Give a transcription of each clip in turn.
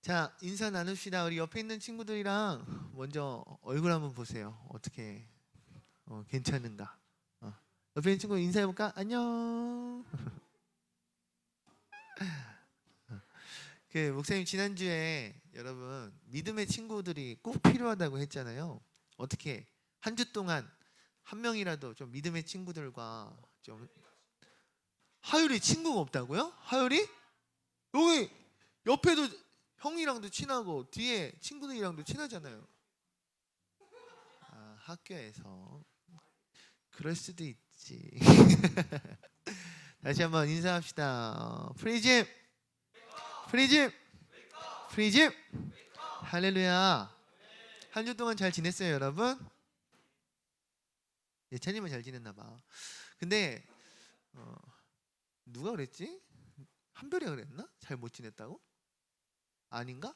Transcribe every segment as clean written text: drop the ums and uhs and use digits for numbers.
자, 인사 나눕시다. 우리 옆에 있는 친구들이랑 먼저 얼굴 한번 보세요. 어떻게 괜찮은가? 옆에 있는 친구 인사해볼까? 안녕. 목사님 지난주에 여러분 믿음의 친구들이 꼭 필요하다고 했잖아요. 어떻게 한 주 동안 한 명이라도 좀 믿음의 친구들과 좀 하율이 친구가 없다고요? 하율이? 여기 옆에도 형이랑도 친하고 뒤에 친구들이랑도 친하잖아요. 학교에서 그럴 수도 있지. 다시 한번 인사합시다. 프리즘, 프리즘, 프리즘. 할렐루야. 한 주 동안 잘 지냈어요, 여러분? 예찬님은 잘 지냈나 봐. 근데 누가 그랬지? 한별이가 그랬나? 잘 못 지냈다고? 아닌가?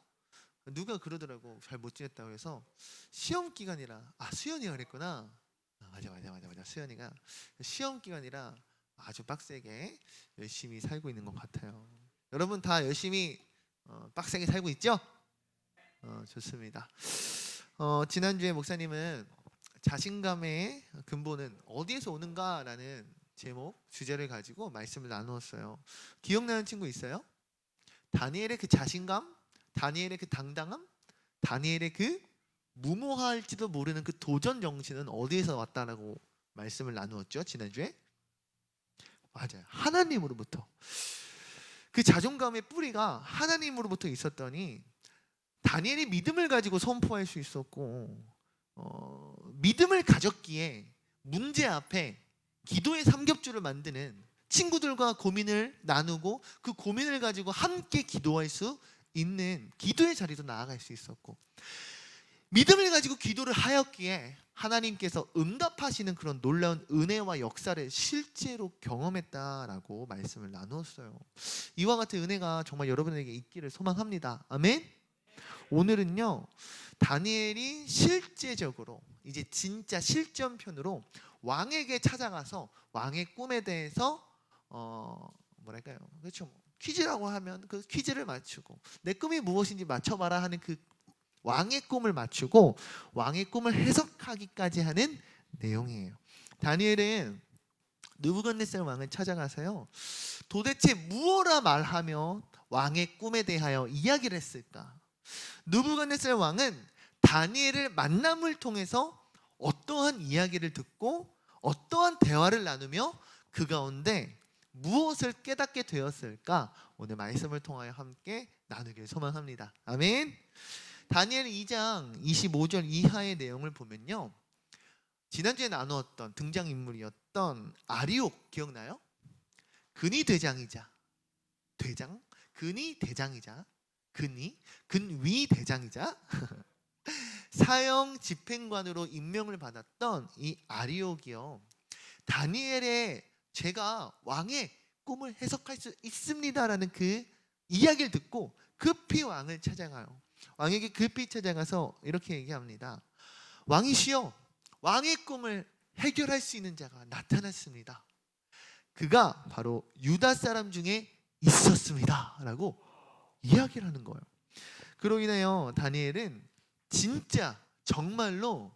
누가 그러더라고. 잘 못 지냈다고 해서 시험 기간이라. 수연이가 그랬구나. 맞아. 수연이가 시험 기간이라 아주 빡세게 열심히 살고 있는 것 같아요. 여러분 다 열심히 빡세게 살고 있죠? 좋습니다. 지난주에 목사님은 자신감의 근본은 어디에서 오는가라는 제목, 주제를 가지고 말씀을 나누었어요. 기억나는 친구 있어요? 다니엘의 그 자신감, 다니엘의 그 당당함, 다니엘의 그 무모할지도 모르는 그 도전 정신은 어디에서 왔다라고 말씀을 나누었죠, 지난주에? 맞아요. 하나님으로부터. 그 자존감의 뿌리가 하나님으로부터 있었더니 다니엘이 믿음을 가지고 선포할 수 있었고 믿음을 가졌기에 문제 앞에 기도의 삼겹줄을 만드는 친구들과 고민을 나누고 그 고민을 가지고 함께 기도할 수 있는 기도의 자리로 나아갈 수 있었고 믿음을 가지고 기도를 하였기에 하나님께서 응답하시는 그런 놀라운 은혜와 역사를 실제로 경험했다라고 말씀을 나누었어요. 이와 같은 은혜가 정말 여러분에게 있기를 소망합니다. 아멘. 오늘은요 다니엘이 실제적으로 이제 진짜 실전편으로 왕에게 찾아가서 왕의 꿈에 대해서 뭐랄까요, 그렇죠, 퀴즈라고 하면 그 퀴즈를 맞추고 내 꿈이 무엇인지 맞춰봐라 하는 그 왕의 꿈을 맞추고 왕의 꿈을 해석하기까지 하는 내용이에요. 다니엘은 느부갓네살 왕을 찾아가서요 도대체 무엇라 말하며 왕의 꿈에 대하여 이야기를 했을까? 느부갓네살 왕은 다니엘을 만남을 통해서 어떠한 이야기를 듣고 어떠한 대화를 나누며 그 가운데 무엇을 깨닫게 되었을까? 오늘 말씀을 통하여 함께 나누길 소망합니다. 아멘. 다니엘 2장 25절 이하의 내용을 보면요 지난주에 나누었던 등장인물이었던 아리옥 기억나요? 근위 대장이자 근위 대장이자 사형 집행관으로 임명을 받았던 이 아리옥이요 다니엘의 제가 왕의 꿈을 해석할 수 있습니다라는 그 이야기를 듣고 급히 왕을 찾아가요. 왕에게 급히 찾아가서 이렇게 얘기합니다. 왕이시여, 왕의 꿈을 해결할 수 있는 자가 나타났습니다. 그가 바로 유다 사람 중에 있었습니다 라고 이야기를 하는 거예요. 그로 인하여 다니엘은 진짜 정말로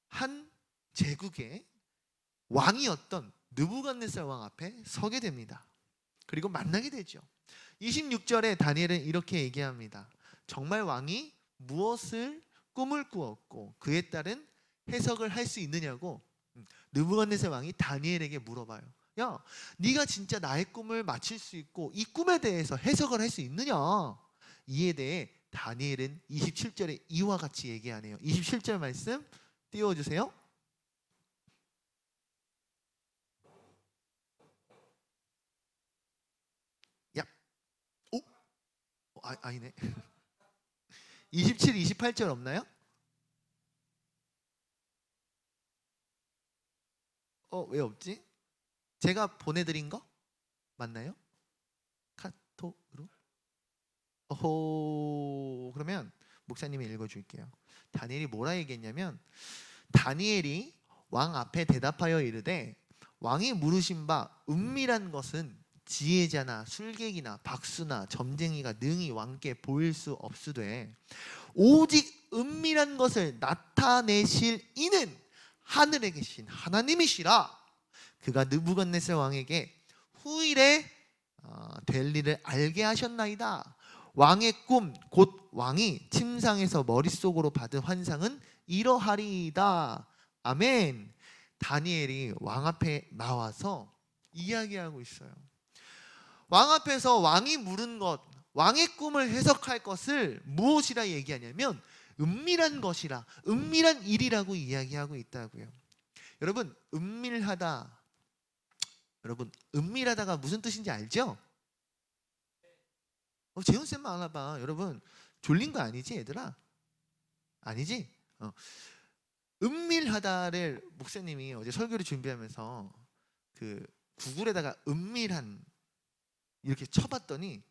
한 제국의 왕이었던 느부갓네살 왕 앞에 서게 됩니다. 그리고 만나게 되죠. 26절에 다니엘은 이렇게 얘기합니다. 정말 왕이 무엇을 꿈을 꾸었고 그에 따른 해석을 할 수 있느냐고 느부갓네살 왕이 다니엘에게 물어봐요. 야, 네가 진짜 나의 꿈을 맞힐 수 있고 이 꿈에 대해서 해석을 할 수 있느냐? 이에 대해 다니엘은 27절에 이와 같이 얘기하네요. 27절 말씀 띄워주세요. 야, 오, 아니네. 27, 28절 없나요? 왜 없지? 제가 보내드린 거 맞나요? 카톡으로? 그러면 목사님이 읽어줄게요. 다니엘이 뭐라 얘기했냐면 다니엘이 왕 앞에 대답하여 이르되 왕이 물으신 바 은밀한 것은 지혜자나 술객이나 박수나 점쟁이가 능히 왕께 보일 수 없으되 오직 은밀한 것을 나타내실 이는 하늘에 계신 하나님이시라. 그가 느부갓네살 왕에게 후일에 될 일을 알게 하셨나이다. 왕의 꿈 곧 왕이 침상에서 머릿속으로 받은 환상은 이러하리이다. 아멘. 다니엘이 왕 앞에 나와서 이야기하고 있어요. 왕 앞에서 왕이 물은 것, 왕의 꿈을 해석할 것을 무엇이라 얘기하냐면 은밀한 것이라, 은밀한 일이라고 이야기하고 있다고요. 여러분, 은밀하다가 무슨 뜻인지 알죠? 재훈쌤만 알아봐. 여러분, 졸린 거 아니지 얘들아? 아니지? 은밀하다를 목사님이 어제 설교를 준비하면서 그 구글에다가 은밀한 이렇게 쳐봤더니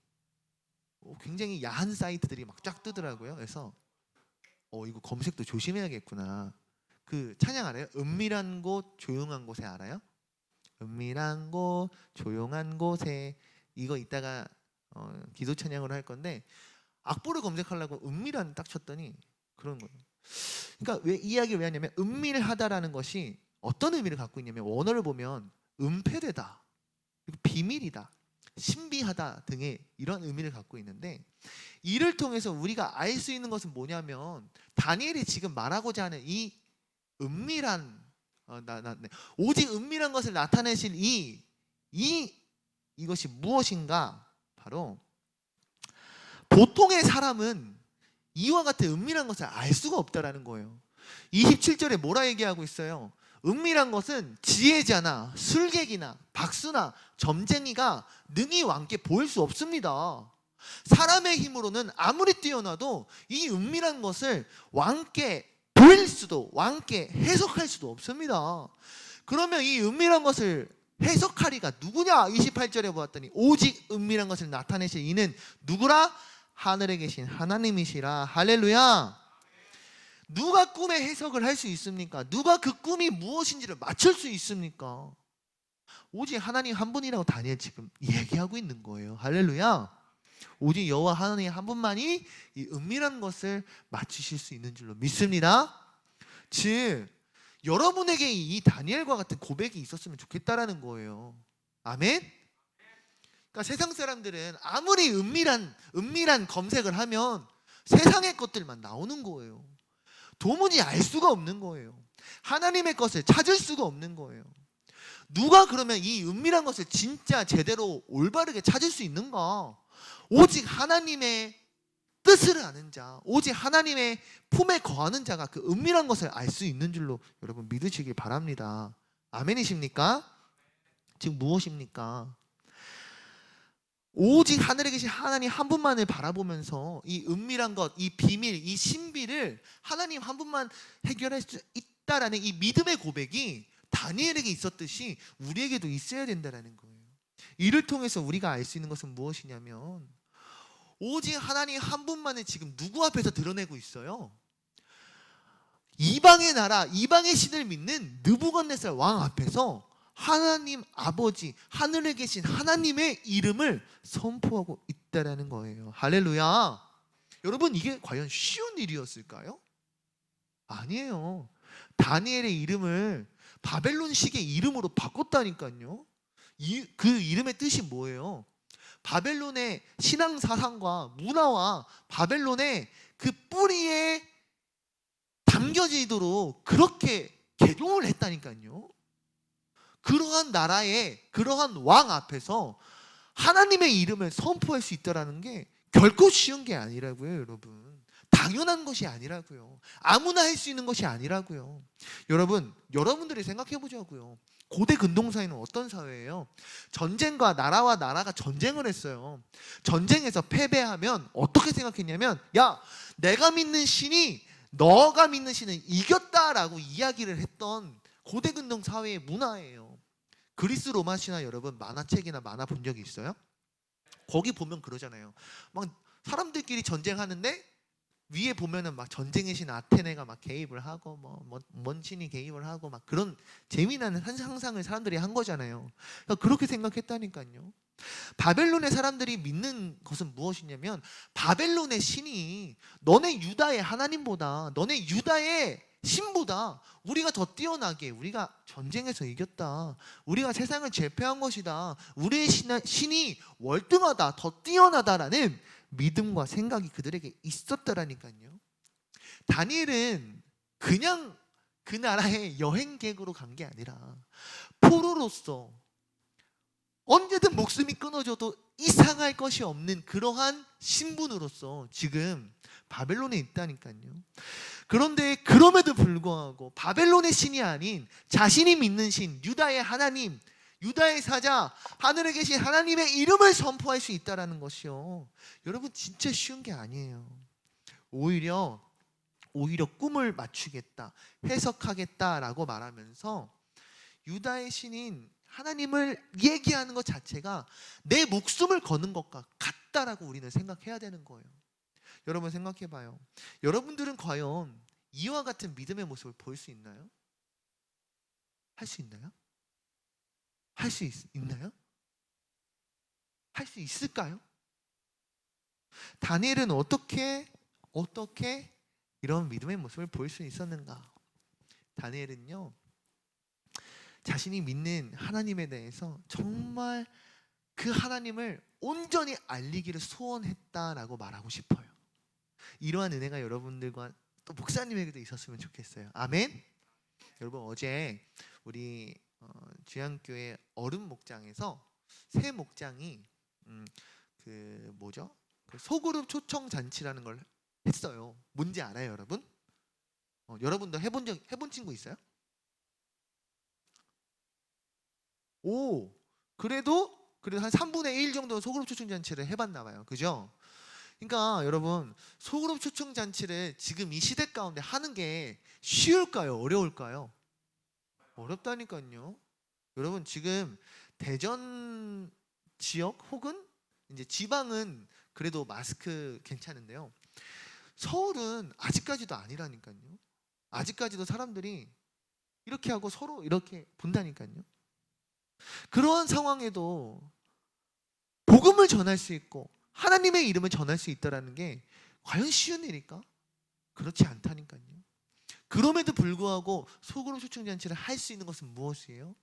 굉장히 야한 사이트들이 막 쫙 뜨더라고요. 그래서 이거 검색도 조심해야겠구나. 그 찬양 알아요? 은밀한 곳 조용한 곳에 알아요? 은밀한 곳 조용한 곳에, 이거 이따가 기도 찬양으로 할 건데 악보를 검색하려고 은밀한 딱 쳤더니 그런 거예요. 그러니까 왜 이야기를 왜 하냐면 은밀하다라는 것이 어떤 의미를 갖고 있냐면 원어를 보면 은폐되다, 그리고 비밀이다, 신비하다 등의 이런 의미를 갖고 있는데, 이를 통해서 우리가 알 수 있는 것은 뭐냐면 다니엘이 지금 말하고자 하는 이 은밀한 오직 은밀한 것을 나타내실 이것이 무엇인가? 바로 보통의 사람은 이와 같은 은밀한 것을 알 수가 없다라는 거예요. 27절에 뭐라 얘기하고 있어요? 은밀한 것은 지혜자나 술객이나 박수나 점쟁이가 능히 왕께 보일 수 없습니다. 사람의 힘으로는 아무리 뛰어나도 이 은밀한 것을 왕께 보일 수도, 왕께 해석할 수도 없습니다. 그러면 이 은밀한 것을 해석하리가 누구냐? 28절에 보았더니 오직 은밀한 것을 나타내실 이는 누구라? 하늘에 계신 하나님이시라. 할렐루야. 누가 꿈의 해석을 할 수 있습니까? 누가 그 꿈이 무엇인지를 맞출 수 있습니까? 오직 하나님 한 분이라고 다니엘 지금 얘기하고 있는 거예요. 할렐루야. 오직 여호와 하나님 한 분만이 이 은밀한 것을 맞추실 수 있는 줄로 믿습니다. 즉 여러분에게 이 다니엘과 같은 고백이 있었으면 좋겠다라는 거예요. 아멘. 그러니까 세상 사람들은 아무리 은밀한 검색을 하면 세상의 것들만 나오는 거예요. 도무지 알 수가 없는 거예요. 하나님의 것을 찾을 수가 없는 거예요. 누가 그러면 이 은밀한 것을 진짜 제대로 올바르게 찾을 수 있는가? 오직 하나님의 뜻을 아는 자, 오직 하나님의 품에 거하는 자가 그 은밀한 것을 알 수 있는 줄로 여러분 믿으시길 바랍니다. 아멘이십니까? 지금 무엇입니까? 오직 하늘에 계신 하나님 한 분만을 바라보면서 이 은밀한 것, 이 비밀, 이 신비를 하나님 한 분만 해결할 수 있다라는 이 믿음의 고백이 다니엘에게 있었듯이 우리에게도 있어야 된다는 거예요. 이를 통해서 우리가 알 수 있는 것은 무엇이냐면 오직 하나님 한 분만을 지금 누구 앞에서 드러내고 있어요? 이방의 나라, 이방의 신을 믿는 느부갓네살 왕 앞에서 하나님 아버지, 하늘에 계신 하나님의 이름을 선포하고 있다라는 거예요. 할렐루야. 여러분, 이게 과연 쉬운 일이었을까요? 아니에요. 다니엘의 이름을 바벨론식의 이름으로 바꿨다니까요. 그 이름의 뜻이 뭐예요? 바벨론의 신앙 사상과 문화와 바벨론의 그 뿌리에 담겨지도록 그렇게 개종을 했다니까요. 그러한 나라의 그러한 왕 앞에서 하나님의 이름을 선포할 수 있다는 게 결코 쉬운 게 아니라고요, 여러분. 당연한 것이 아니라고요. 아무나 할 수 있는 것이 아니라고요. 여러분들이 생각해 보자고요. 고대 근동사회는 어떤 사회예요? 전쟁과 나라와 나라가 전쟁을 했어요. 전쟁에서 패배하면 어떻게 생각했냐면, 야, 내가 믿는 신이 너가 믿는 신은 이겼다라고 이야기를 했던 고대 근동 사회의 문화예요. 그리스 로마 신화 여러분 만화책이나 만화 본 적이 있어요? 거기 보면 그러잖아요. 막 사람들끼리 전쟁하는데 위에 보면은 막 전쟁의 신 아테네가 막 개입을 하고 뭔 신이 개입을 하고 막 그런 재미나는 상상을 사람들이 한 거잖아요. 그러니까 그렇게 생각했다니까요. 바벨론의 사람들이 믿는 것은 무엇이냐면 바벨론의 신이 너네 유다의 하나님보다, 너네 유다의 신보다 우리가 더 뛰어나게, 우리가 전쟁에서 이겼다, 우리가 세상을 제패한 것이다, 우리의 신이 월등하다, 더 뛰어나다라는 믿음과 생각이 그들에게 있었다라니까요. 다니엘은 그냥 그 나라의 여행객으로 간 게 아니라 포로로서 언제든 목숨이 끊어져도 이상할 것이 없는 그러한 신분으로서 지금 바벨론에 있다니까요. 그런데 그럼에도 불구하고 바벨론의 신이 아닌 자신이 믿는 신, 유다의 하나님, 유다의 사자, 하늘에 계신 하나님의 이름을 선포할 수 있다는 것이요, 여러분 진짜 쉬운 게 아니에요. 오히려 꿈을 맞추겠다, 해석하겠다라고 말하면서 유다의 신인 하나님을 얘기하는 것 자체가 내 목숨을 거는 것과 같다라고 우리는 생각해야 되는 거예요. 여러분 생각해 봐요. 여러분들은 과연 이와 같은 믿음의 모습을 보일 수 있나요? 할 수 있나요? 할 수 있나요? 할 수 있을까요? 다니엘은 어떻게 이런 믿음의 모습을 보일 수 있었는가? 다니엘은요, 자신이 믿는 하나님에 대해서 정말 그 하나님을 온전히 알리기를 소원했다라고 말하고 싶어요. 이러한 은혜가 여러분들과 또 목사님에게도 있었으면 좋겠어요. 아멘. 여러분 어제 우리 주양교회 어른 목장에서 새 목장이 그 소그룹 초청 잔치라는 걸 했어요. 뭔지 알아요, 여러분? 여러분도 해본 친구 있어요? 오, 그래도 한 3분의 1 정도 소그룹 초청 잔치를 해봤나 봐요. 그죠? 그러니까 여러분, 소그룹 초청 잔치를 지금 이 시대 가운데 하는 게 쉬울까요? 어려울까요? 어렵다니까요. 여러분 지금 대전 지역 혹은 이제 지방은 그래도 마스크 괜찮은데요, 서울은 아직까지도 아니라니까요. 아직까지도 사람들이 이렇게 하고 서로 이렇게 본다니까요. 그러한 상황에도 복음을 전할 수 있고 하나님의 이름을 전할 수 있다라는 게 과연 쉬운 일일까? 그렇지 않다니까요. 그럼에도 불구하고 소그룹 초청잔치를 할 수 있는 것은 무엇이에요?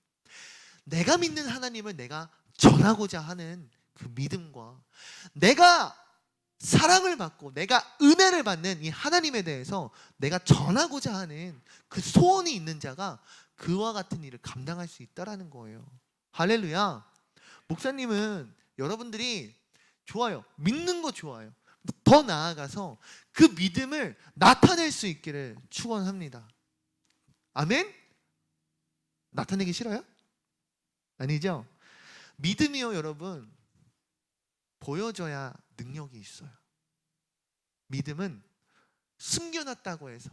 내가 믿는 하나님을 내가 전하고자 하는 그 믿음과 내가 사랑을 받고 내가 은혜를 받는 이 하나님에 대해서 내가 전하고자 하는 그 소원이 있는 자가 그와 같은 일을 감당할 수 있다라는 거예요. 할렐루야. 목사님은 여러분들이 좋아요, 믿는 거 좋아요, 더 나아가서 그 믿음을 나타낼 수 있기를 축원합니다. 아멘? 나타내기 싫어요? 아니죠? 믿음이요, 여러분, 보여줘야 능력이 있어요. 믿음은 숨겨놨다고 해서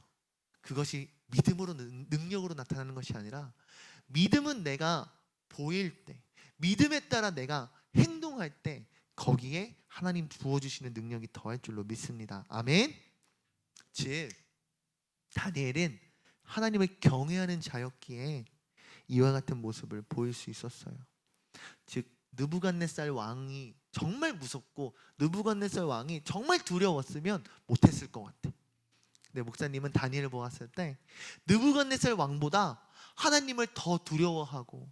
그것이 믿음으로 능력으로 나타나는 것이 아니라, 믿음은 내가 보일 때, 믿음에 따라 내가 행동할 때 거기에 하나님 부어주시는 능력이 더할 줄로 믿습니다. 아멘. 즉 다니엘은 하나님을 경외하는 자였기에 이와 같은 모습을 보일 수 있었어요. 즉 느부갓네살 왕이 정말 무섭고 느부갓네살 왕이 정말 두려웠으면 못했을 것 같아. 근데 목사님은 다니엘을 보았을 때 느부갓네살 왕보다 하나님을 더 두려워하고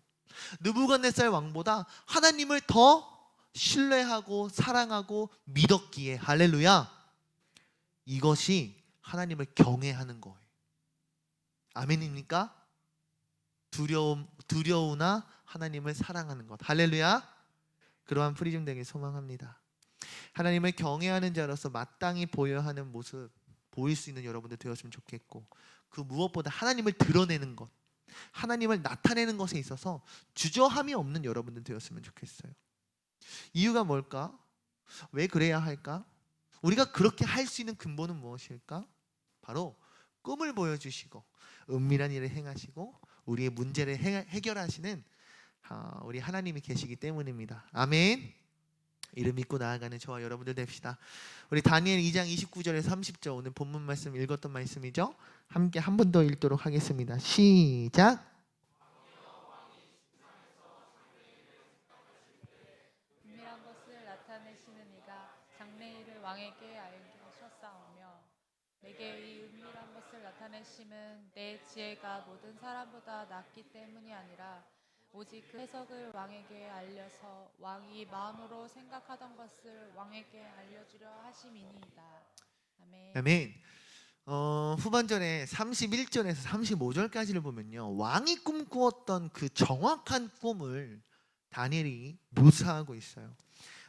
느부갓네살 왕보다 하나님을 더 신뢰하고 사랑하고 믿었기에, 할렐루야, 이것이 하나님을 경외하는 거예요. 아멘입니까? 두려우나 하나님을 사랑하는 것, 할렐루야. 그러한 프리즘 되길 소망합니다. 하나님을 경외하는 자로서 마땅히 보여야 하는 모습 보일 수 있는 여러분들 되었으면 좋겠고, 그 무엇보다 하나님을 드러내는 것, 하나님을 나타내는 것에 있어서 주저함이 없는 여러분들 되었으면 좋겠어요. 이유가 뭘까? 왜 그래야 할까? 우리가 그렇게 할 수 있는 근본은 무엇일까? 바로 꿈을 보여주시고 은밀한 일을 행하시고 우리의 문제를 해결하시는 우리 하나님이 계시기 때문입니다. 아멘. 이를 믿고 나아가는 저와 여러분들 됩시다. 우리 다니엘 2장 29절에서 30절, 오늘 본문 말씀 읽었던 말씀이죠. 함께 한 번 더 읽도록 하겠습니다. 시작. 싸우며 내게 이 은밀한 것을 나타내심은 내 지혜가 모든 사람보다 낫기 때문이 아니라 오직 그 해석을 왕에게 알려서 왕이 마음으로 생각하던 것을 왕에게 알려주려 하심이니이다. 아멘. 아멘. 후반전에 31절에서 35절까지를 보면요, 왕이 꿈꾸었던 그 정확한 꿈을 다니엘이 묘사하고 있어요.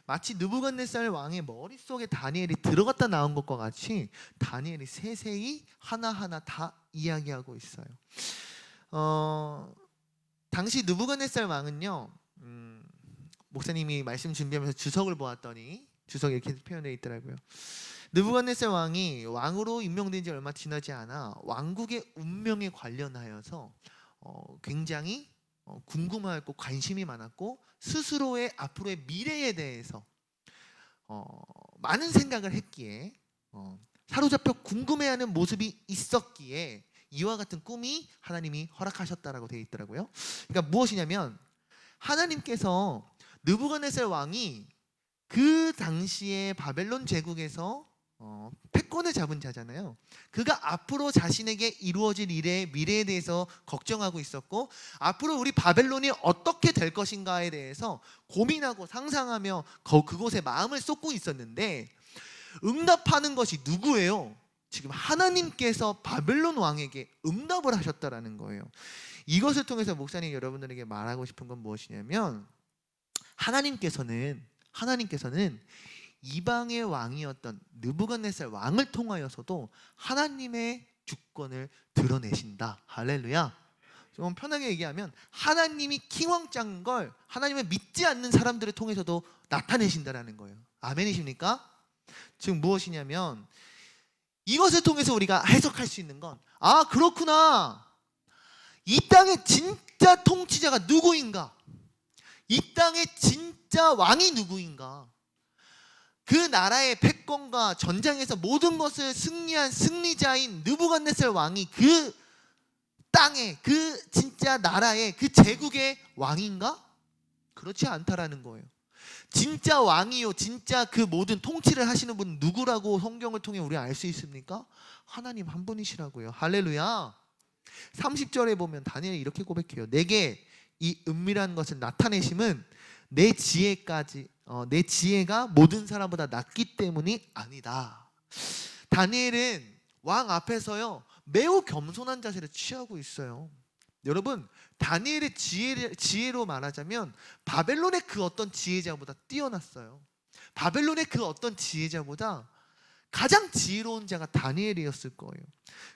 마치 느부갓네살 왕의 머릿속에 다니엘이 들어갔다 나온 것과 같이 다니엘이 세세히 하나하나 다 이야기하고 있어요. 당시 느부갓네살 왕은요, 목사님이 말씀 준비하면서 주석을 보았더니 주석에 이렇게 표현되어 있더라고요. 느부갓네살 왕이 왕으로 임명된 지 얼마 지나지 않아 왕국의 운명에 관련하여서 굉장히 궁금하고 관심이 많았고, 스스로의 앞으로의 미래에 대해서 많은 생각을 했기에, 사로잡혀 궁금해하는 모습이 있었기에 이와 같은 꿈이 하나님이 허락하셨다라고 되어 있더라고요. 그러니까 무엇이냐면, 하나님께서 느부갓네살 왕이 그 당시에 바벨론 제국에서 패권을 잡은 자잖아요. 그가 앞으로 자신에게 이루어질 일의 미래에 대해서 걱정하고 있었고, 앞으로 우리 바벨론이 어떻게 될 것인가에 대해서 고민하고 상상하며 그곳에 마음을 쏟고 있었는데, 응답하는 것이 누구예요? 지금 하나님께서 바벨론 왕에게 응답을 하셨다라는 거예요. 이것을 통해서 목사님 여러분들에게 말하고 싶은 건 무엇이냐면, 하나님께서는 이방의 왕이었던 느부갓네살 왕을 통하여서도 하나님의 주권을 드러내신다. 할렐루야. 좀 편하게 얘기하면, 하나님이 킹왕짱인 걸 하나님을 믿지 않는 사람들을 통해서도 나타내신다라는 거예요. 아멘이십니까? 즉 무엇이냐면, 이것을 통해서 우리가 해석할 수 있는 건, 아 그렇구나, 이 땅의 진짜 통치자가 누구인가, 이 땅의 진짜 왕이 누구인가, 그 나라의 패권과 전장에서 모든 것을 승리한 승리자인 느부갓네살 왕이 그 땅의, 그 진짜 나라의, 그 제국의 왕인가? 그렇지 않다라는 거예요. 진짜 왕이요, 진짜 그 모든 통치를 하시는 분은 누구라고 성경을 통해 우리가 알 수 있습니까? 하나님 한 분이시라고요. 할렐루야. 30절에 보면 다니엘이 이렇게 고백해요. 내게 이 은밀한 것을 나타내심은 내 지혜가 모든 사람보다 낫기 때문이 아니다. 다니엘은 왕 앞에서요, 매우 겸손한 자세를 취하고 있어요. 여러분, 다니엘의 지혜로 말하자면 바벨론의 그 어떤 지혜자보다 뛰어났어요. 바벨론의 그 어떤 지혜자보다 가장 지혜로운 자가 다니엘이었을 거예요.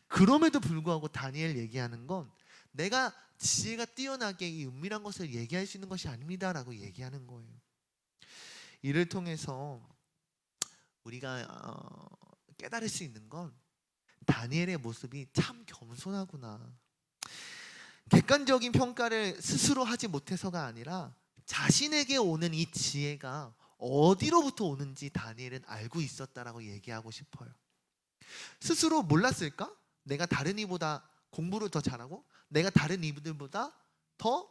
그럼에도 불구하고 다니엘 얘기하는 건, 내가 지혜가 뛰어나게 이 은밀한 것을 얘기할 수 있는 것이 아닙니다라고 얘기하는 거예요. 이를 통해서 우리가 깨달을 수 있는 건, 다니엘의 모습이 참 겸손하구나. 객관적인 평가를 스스로 하지 못해서가 아니라 자신에게 오는 이 지혜가 어디로부터 오는지 다니엘은 알고 있었다라고 얘기하고 싶어요. 스스로 몰랐을까? 내가 다른 이보다 공부를 더 잘하고, 내가 다른 이들보다 더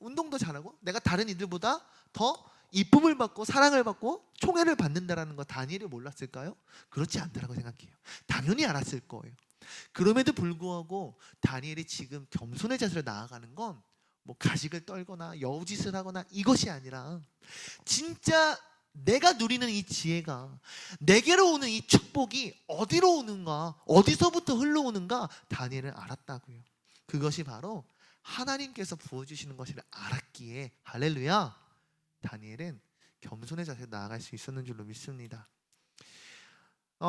운동도 잘하고, 내가 다른 이들보다 더 이쁨을 받고 사랑을 받고 총애를 받는다라는 거 다니엘이 몰랐을까요? 그렇지 않다라고 생각해요. 당연히 알았을 거예요. 그럼에도 불구하고 다니엘이 지금 겸손의 자세로 나아가는 건 뭐 가식을 떨거나 여우짓을 하거나 이것이 아니라, 진짜 내가 누리는 이 지혜가, 내게로 오는 이 축복이 어디로 오는가, 어디서부터 흘러오는가 다니엘은 알았다고요. 그것이 바로 하나님께서 부어주시는 것을 알았기에, 할렐루야, 다니엘은 겸손의 자세로 나아갈 수 있었는 줄로 믿습니다.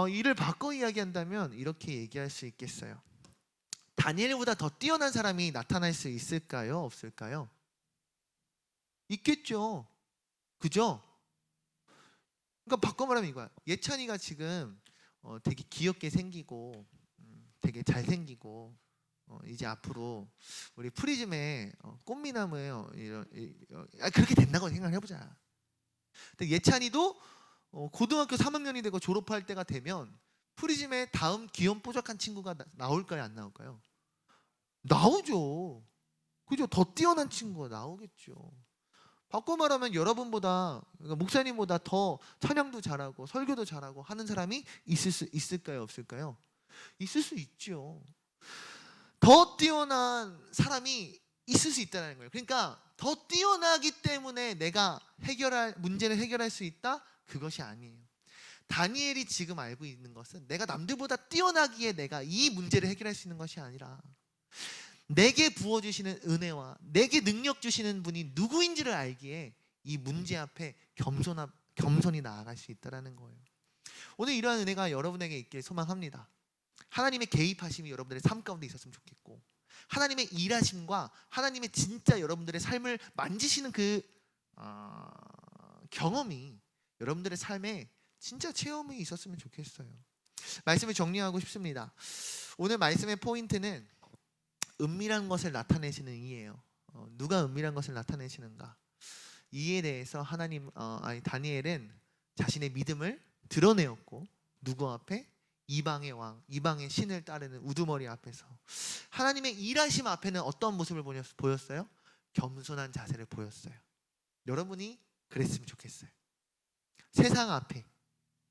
이를 바꿔 이야기한다면 이렇게 얘기할 수 있겠어요. 다니엘보다 더 뛰어난 사람이 나타날 수 있을까요? 없을까요? 있겠죠. 그죠? 그러니까 바꿔 말하면 이거야. 예찬이가 지금 되게 귀엽게 생기고 되게 잘생기고, 이제 앞으로 우리 프리즘에 꽃미남을 그렇게 된다고 생각해보자. 근데 예찬이도 고등학교 3학년이 되고 졸업할 때가 되면 프리즘에 다음 귀염뽀짝한 친구가 나올까요, 안 나올까요? 나오죠. 그죠? 더 뛰어난 친구가 나오겠죠. 바꿔 말하면 여러분보다, 그러니까 목사님보다 더 찬양도 잘하고 설교도 잘하고 하는 사람이 있을 수 있을까요, 없을까요? 있을 수 있죠. 더 뛰어난 사람이 있을 수 있다는 거예요. 그러니까 더 뛰어나기 때문에 내가 문제를 해결할 수 있다? 그것이 아니에요. 다니엘이 지금 알고 있는 것은 내가 남들보다 뛰어나기에 내가 이 문제를 해결할 수 있는 것이 아니라 내게 부어주시는 은혜와 내게 능력 주시는 분이 누구인지를 알기에 이 문제 앞에 겸손히 나아갈 수 있다는 거예요. 오늘 이러한 은혜가 여러분에게 있길 소망합니다. 하나님의 개입하심이 여러분들의 삶 가운데 있었으면 좋겠고, 하나님의 일하심과 하나님의 진짜 여러분들의 삶을 만지시는 그 경험이 여러분들의 삶에 진짜 체험이 있었으면 좋겠어요. 말씀을 정리하고 싶습니다. 오늘 말씀의 포인트는 은밀한 것을 나타내시는 이예요. 누가 은밀한 것을 나타내시는가? 이에 대해서 다니엘은 자신의 믿음을 드러내었고, 누구 앞에? 이방의 왕, 이방의 신을 따르는 우두머리 앞에서 하나님의 일하심 앞에는 어떤 모습을 보였어요? 겸손한 자세를 보였어요. 여러분이 그랬으면 좋겠어요. 세상 앞에,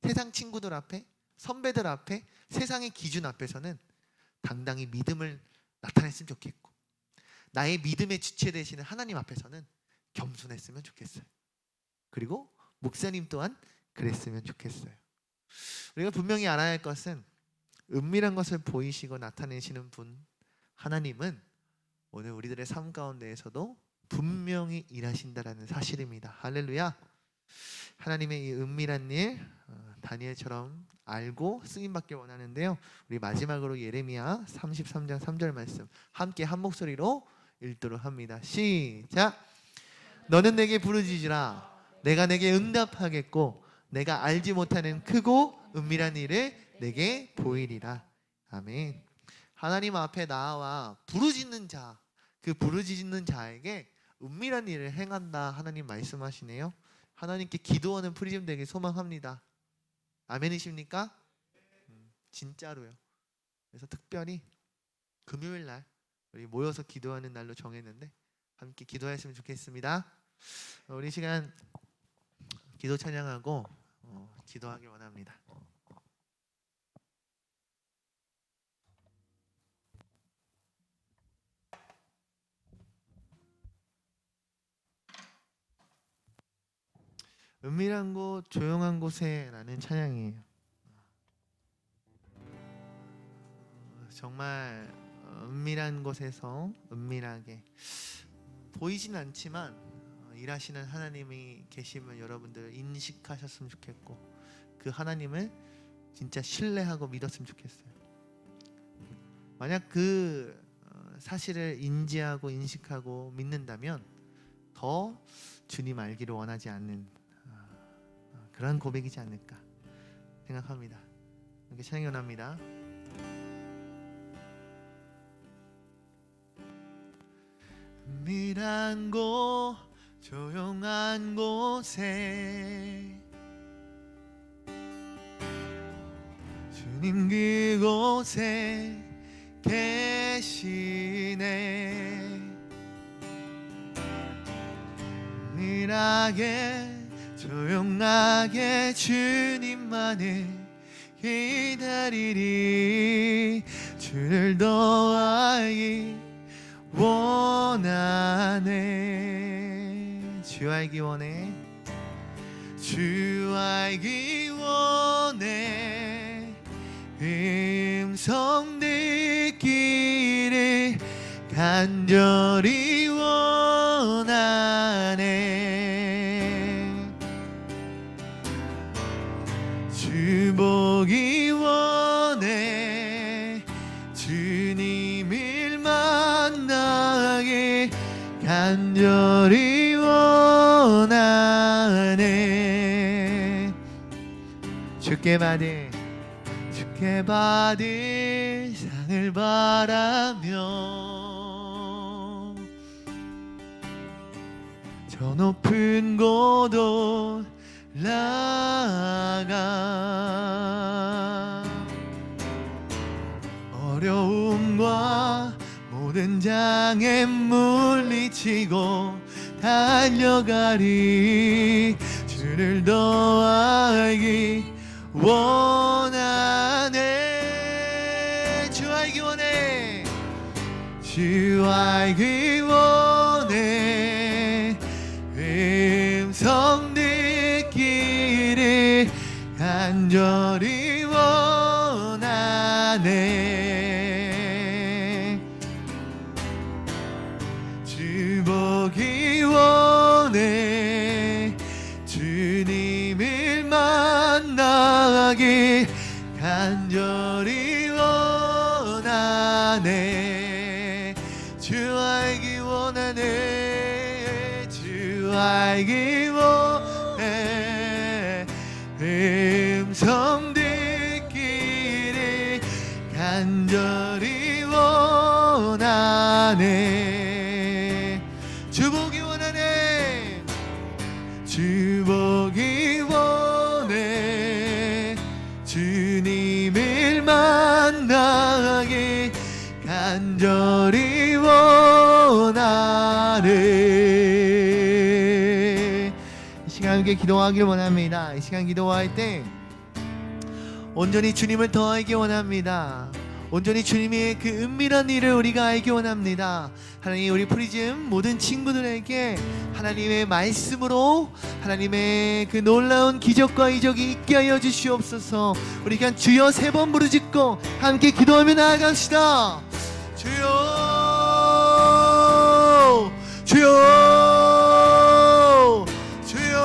세상 친구들 앞에, 선배들 앞에, 세상의 기준 앞에서는 당당히 믿음을 나타냈으면 좋겠고, 나의 믿음의 주체 되시는 하나님 앞에서는 겸손했으면 좋겠어요. 그리고 목사님 또한 그랬으면 좋겠어요. 우리가 분명히 알아야 할 것은 은밀한 것을 보이시고 나타내시는 분 하나님은 오늘 우리들의 삶 가운데에서도 분명히 일하신다라는 사실입니다. 할렐루야. 하나님의 이 은밀한 일 다니엘처럼 알고 쓰임받길 원하는데요. 우리 마지막으로 예레미야 33장 3절 말씀 함께 한 목소리로 읽도록 합니다. 시작. 너는 내게 부르짖으라. 내가 내게 응답하겠고 내가 알지 못하는 크고 은밀한 일을 내게 보이리라. 아멘. 하나님 앞에 나와 부르짖는 자, 그 부르짖는 자에게 은밀한 일을 행한다 하나님 말씀하시네요. 하나님께 기도하는 프리즘 되길 소망합니다. 아멘이십니까? 진짜로요. 그래서 특별히 금요일 날 우리 모여서 기도하는 날로 정했는데 함께 기도했으면 좋겠습니다. 우리 시간 기도 찬양하고 기도하길 원합니다. 은밀한 곳, 조용한 곳에 라는 찬양이에요. 정말 은밀한 곳에서 은밀하게 보이진 않지만 일하시는 하나님이 계시면 여러분들 인식하셨으면 좋겠고, 그 하나님을 진짜 신뢰하고 믿었으면 좋겠어요. 만약 그 사실을 인지하고 인식하고 믿는다면 더 주님 알기를 원하지 않는 그런 고백이지 않을까 생각합니다. 이렇게 찬양이 원합니다. 은밀한 곳, 조용한 곳에 주님 그곳에 계시네. 은밀하게 조용하게 주님만을 기다리리. 주를 더 알기 원하네. 주 알기 원해. 주 알기 원해. 음성 듣기를 간절히 원하네. 주 보기 원해. 주님을 만나기 간절히 원하네. 주께 받을 상을 바라며 저 높은 곳 올라가 어려움과 모든 장애 물리치고 달려가리. 주를 더 알기 원하네. 주 알기 원해. 주 알기 원해. 음성 듣기를 간절히 원하네. 주 보기 원해. 주님을 만나기 간절히 원하네. 주 알기 원하네. 주 알기 원해. 음성 듣기를 간절히 원하네. 주 보기 원하네. 주 보기 원해. 주님을 만나기 간절히 원하네. 이 시간 함께 기도하길 원합니다. 이 시간 기도할 때 온전히 주님을 더 알기 원합니다. 온전히 주님의 그 은밀한 일을 우리가 알기 원합니다. 하나님, 우리 프리즘 모든 친구들에게 하나님의 말씀으로 하나님의 그 놀라운 기적과 이적이 있게 하여 주시옵소서. 우리 그냥 주여 3번 부르짖고 함께 기도하며 나아갑시다. 주여, 주여, 주여.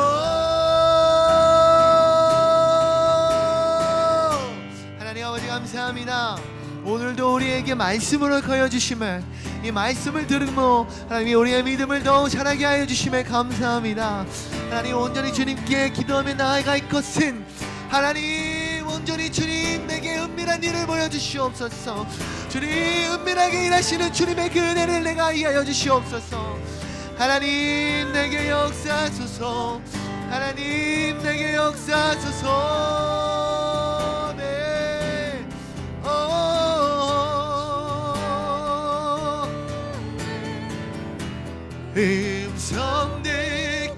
하나님 아버지 감사합니다. 오늘도 우리에게 말씀으로 거여 주심을, 이 말씀을 들으므로 하나님이 우리의 믿음을 더욱 자라게 하여 주심을 감사합니다. 하나님, 온전히 주님께 기도하며 나아갈 것은 하나님 온전히 주님 내게 은밀한 일을 보여주시옵소서. 주님 은밀하게 일하시는 주님의 그 은혜를 내가 이해하여 주시옵소서. 하나님 내게 역사하소서. 하나님 내게 역사하소서. 네. 음성 듣기를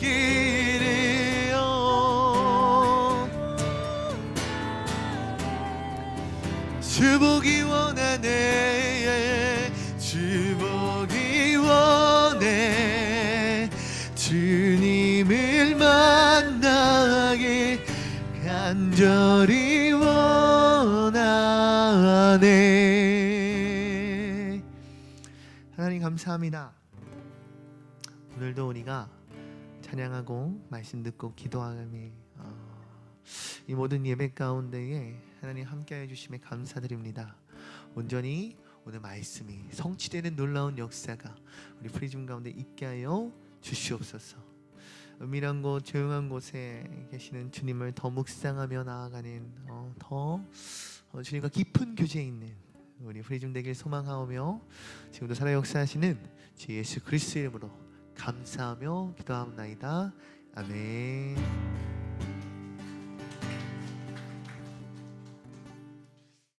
주 보기 원하네. 주 보기 원해. 주님을 만나기 간절히 원하네. 하나님 감사합니다. 오늘도 우리가 찬양하고 말씀 듣고 기도하며 이 모든 예배 가운데에 하나님 함께해 주심에 감사드립니다. 온전히 오늘 말씀이 성취되는 놀라운 역사가 우리 프리즘 가운데 있게 하여 주시옵소서. 은밀한 곳, 조용한 곳에 계시는 주님을 더 묵상하며 나아가는 더 주님과 깊은 교제에 있는 우리 프리즘 되길 소망하오며, 지금도 살아 역사하시는 주 예수 그리스도의 이름으로 감사하며 기도하옵나이다. 아멘.